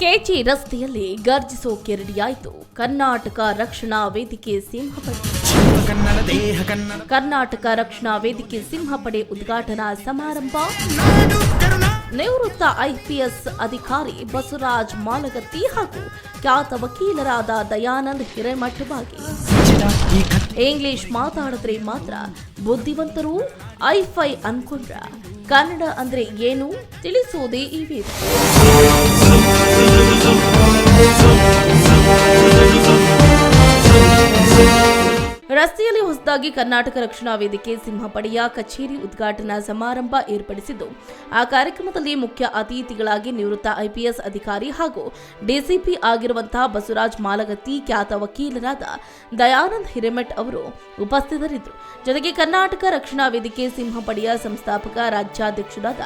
KG ರಸ್ತೆಯಲ್ಲಿ ಗರ್ಜಿಸೋ ಕೆರಡಿಯಾಯಿತು ಕರ್ನಾಟಕ ರಕ್ಷಣಾ ವೇದಿಕೆ ಸಿಂಹಪಡೆ. ಕರ್ನಾಟಕ ರಕ್ಷಣಾ ವೇದಿಕೆ ಸಿಂಹಪಡೆ ಉದ್ಘಾಟನಾ ಸಮಾರಂಭ. ನಿವೃತ್ತ ಐಪಿಎಸ್ ಅಧಿಕಾರಿ ಬಸವರಾಜ್ ಮಾಲಗತ್ತಿ ಹಾಗೂ ಖ್ಯಾತ ವಕೀಲರಾದ ದಯಾನಂದ್ ಹಿರೇಮಠ ಭಾಗಿ. ಇಂಗ್ಲಿಷ್ ಮಾತಾಡಿದ್ರೆ ಮಾತ್ರ ಬುದ್ಧಿವಂತರು ಐಫೈ ಅನ್ಕೊಂಡ್ರ ಕನ್ನಡ ಅಂದ್ರೆ ಏನು ತಿಳಿಸುವುದೇ ಈ ವೇದಿಕೆ. ರಸ್ತೆಯಲ್ಲಿ ಹೊಸದಾಗಿ ಕರ್ನಾಟಕ ರಕ್ಷಣಾ ವೇದಿಕೆ ಸಿಂಹಪಡೆಯ ಕಚೇರಿ ಉದ್ಘಾಟನಾ ಸಮಾರಂಭ ಏರ್ಪಡಿಸಿದ್ದು, ಆ ಕಾರ್ಯಕ್ರಮದಲ್ಲಿ ಮುಖ್ಯ ಅತಿಥಿಗಳಾಗಿ ನಿವೃತ್ತ ಐಪಿಎಸ್ ಅಧಿಕಾರಿ ಹಾಗೂ ಡಿಸಿಪಿ ಆಗಿರುವಂತಹ ಬಸವರಾಜ್ ಮಾಲಗತ್ತಿ, ಖ್ಯಾತ ವಕೀಲರಾದ ದಯಾನಂದ್ ಹಿರೇಮಠ್ ಅವರು ಉಪಸ್ಥಿತರಿದ್ದರು. ಜೊತೆಗೆ ಕರ್ನಾಟಕ ರಕ್ಷಣಾ ವೇದಿಕೆ ಸಿಂಹಪಡೆಯ ಸಂಸ್ಥಾಪಕ ರಾಜ್ಯಾಧ್ಯಕ್ಷರಾದ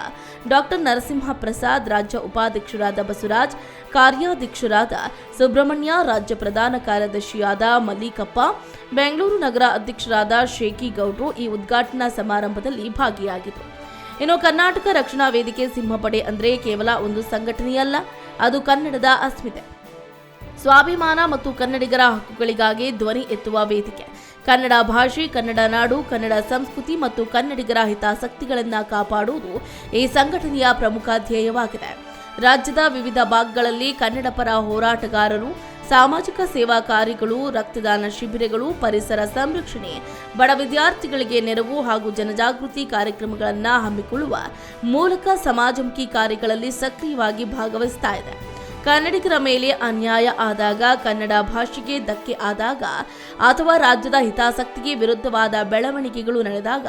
ಡಾಕ್ಟರ್ ನರಸಿಂಹ ಪ್ರಸಾದ್, ರಾಜ್ಯ ಉಪಾಧ್ಯಕ್ಷರಾದ ಬಸವರಾಜ್, ಕಾರ್ಯಾಧ್ಯಕ್ಷರಾದ ಸುಬ್ರಹ್ಮಣ್ಯ, ರಾಜ್ಯ ಪ್ರಧಾನ ಕಾರ್ಯದರ್ಶಿಯಾದ ಮಲ್ಲಿಕಪ್ಪ, ಬೆಂಗಳೂರು ನಗರ ಅಧ್ಯಕ್ಷರಾದ ಶೇಖಿ ಗೌಡ್ರು ಈ ಉದ್ಘಾಟನಾ ಸಮಾರಂಭದಲ್ಲಿ ಭಾಗಿಯಾಗಿದ್ದರು. ಇನ್ನು ಕರ್ನಾಟಕ ರಕ್ಷಣಾ ವೇದಿಕೆ ಸಿಂಹಪಡೆ ಅಂದ್ರೆ ಕೇವಲ ಒಂದು ಸಂಘಟನೆಯಲ್ಲ, ಅದು ಕನ್ನಡದ ಅಸ್ಮಿತೆ, ಸ್ವಾಭಿಮಾನ ಮತ್ತು ಕನ್ನಡಿಗರ ಹಕ್ಕುಗಳಿಗಾಗಿ ಧ್ವನಿ ಎತ್ತುವ ವೇದಿಕೆ. ಕನ್ನಡ ಭಾಷೆ, ಕನ್ನಡ ನಾಡು, ಕನ್ನಡ ಸಂಸ್ಕೃತಿ ಮತ್ತು ಕನ್ನಡಿಗರ ಹಿತಾಸಕ್ತಿಗಳನ್ನು ಕಾಪಾಡುವುದು ಈ ಸಂಘಟನೆಯ ಪ್ರಮುಖ ಧ್ಯೇಯವಾಗಿದೆ. ರಾಜ್ಯದ ವಿವಿಧ ಭಾಗಗಳಲ್ಲಿ ಕನ್ನಡ ಪರ ಹೋರಾಟಗಾರರು, ಸಾಮಾಜಿಕ ಸೇವಾ ಕಾರ್ಯಗಳು, ರಕ್ತದಾನ ಶಿಬಿರಗಳು, ಪರಿಸರ ಸಂರಕ್ಷಣೆ, ಬಡ ವಿದ್ಯಾರ್ಥಿಗಳಿಗೆ ನೆರವು ಹಾಗೂ ಜನಜಾಗೃತಿ ಕಾರ್ಯಕ್ರಮಗಳನ್ನು ಹಮ್ಮಿಕೊಳ್ಳುವ ಮೂಲಕ ಸಮಾಜಮುಖಿ ಕಾರ್ಯಗಳಲ್ಲಿ ಸಕ್ರಿಯವಾಗಿ ಭಾಗವಹಿಸ್ತಾ ಇದೆ. ಕನ್ನಡಿಗರ ಮೇಲೆ ಅನ್ಯಾಯ ಆದಾಗ, ಕನ್ನಡ ಭಾಷೆಗೆ ಧಕ್ಕೆ ಆದಾಗ ಅಥವಾ ರಾಜ್ಯದ ಹಿತಾಸಕ್ತಿಗೆ ವಿರುದ್ಧವಾದ ಬೆಳವಣಿಗೆಗಳು ನಡೆದಾಗ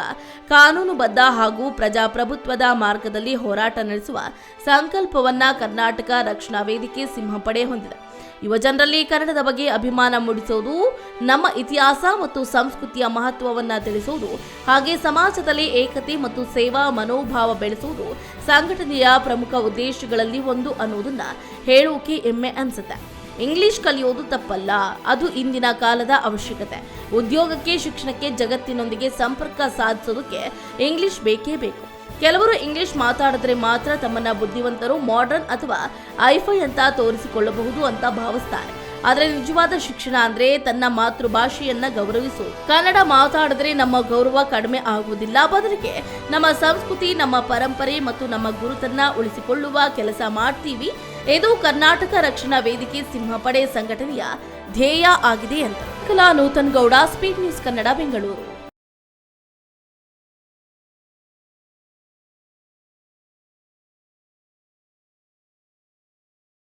ಕಾನೂನುಬದ್ಧ ಹಾಗೂ ಪ್ರಜಾಪ್ರಭುತ್ವದ ಮಾರ್ಗದಲ್ಲಿ ಹೋರಾಟ ನಡೆಸುವ ಸಂಕಲ್ಪವನ್ನ ಕರ್ನಾಟಕ ರಕ್ಷಣಾ ವೇದಿಕೆ ಸಿಂಹಪಡೆ ಹೊಂದಿದೆ. ಯುವಜನರಲ್ಲಿ ಕನ್ನಡದ ಬಗ್ಗೆ ಅಭಿಮಾನ ಮೂಡಿಸುವುದು, ನಮ್ಮ ಇತಿಹಾಸ ಮತ್ತು ಸಂಸ್ಕೃತಿಯ ಮಹತ್ವವನ್ನು ತಿಳಿಸುವುದು, ಹಾಗೆ ಸಮಾಜದಲ್ಲಿ ಏಕತೆ ಮತ್ತು ಸೇವಾ ಮನೋಭಾವ ಬೆಳೆಸುವುದು ಸಂಘಟನೆಯ ಪ್ರಮುಖ ಉದ್ದೇಶಗಳಲ್ಲಿ ಒಂದು ಅನ್ನೋದನ್ನ ಹೇಳೋಕೆ ಹೆಮ್ಮೆ ಅನ್ಸುತ್ತೆ. ಇಂಗ್ಲಿಷ್ ಕಲಿಯೋದು ತಪ್ಪಲ್ಲ, ಅದು ಇಂದಿನ ಕಾಲದ ಅವಶ್ಯಕತೆ. ಉದ್ಯೋಗಕ್ಕೆ, ಶಿಕ್ಷಣಕ್ಕೆ, ಜಗತ್ತಿನೊಂದಿಗೆ ಸಂಪರ್ಕ ಸಾಧಿಸೋದಕ್ಕೆ ಇಂಗ್ಲಿಷ್ ಬೇಕೇ ಬೇಕು. ಕೆಲವರು ಇಂಗ್ಲಿಷ್ ಮಾತಾಡಿದ್ರೆ ಮಾತ್ರ ತಮ್ಮನ್ನ ಬುದ್ಧಿವಂತರು, ಮಾಡರ್ನ್ ಅಥವಾ ಐಫೈ ಅಂತ ತೋರಿಸಿಕೊಳ್ಳಬಹುದು ಅಂತ ಭಾವಿಸ್ತಾರೆ. ಆದರೆ ನಿಜವಾದ ಶಿಕ್ಷಣ ಅಂದ್ರೆ ತನ್ನ ಮಾತೃಭಾಷೆಯನ್ನ ಗೌರವಿಸುವುದು. ಕನ್ನಡ ಮಾತಾಡಿದ್ರೆ ನಮ್ಮ ಗೌರವ ಕಡಿಮೆ ಆಗುವುದಿಲ್ಲ, ಬದಲಿಗೆ ನಮ್ಮ ಸಂಸ್ಕೃತಿ, ನಮ್ಮ ಪರಂಪರೆ ಮತ್ತು ನಮ್ಮ ಗುರುತನ್ನ ಉಳಿಸಿಕೊಳ್ಳುವ ಕೆಲಸ ಮಾಡ್ತೀವಿ. ಇದು ಕರ್ನಾಟಕ ರಕ್ಷಣಾ ವೇದಿಕೆ ಸಿಂಹಪಡೆ ಸಂಘಟನೆಯ ಧ್ಯೇಯ ಆಗಿದೆ ಅಂತ ನೂತನ್ ಗೌಡ, ಸ್ಪೀಡ್ ನ್ಯೂಸ್ ಕನ್ನಡ, ಬೆಂಗಳೂರು.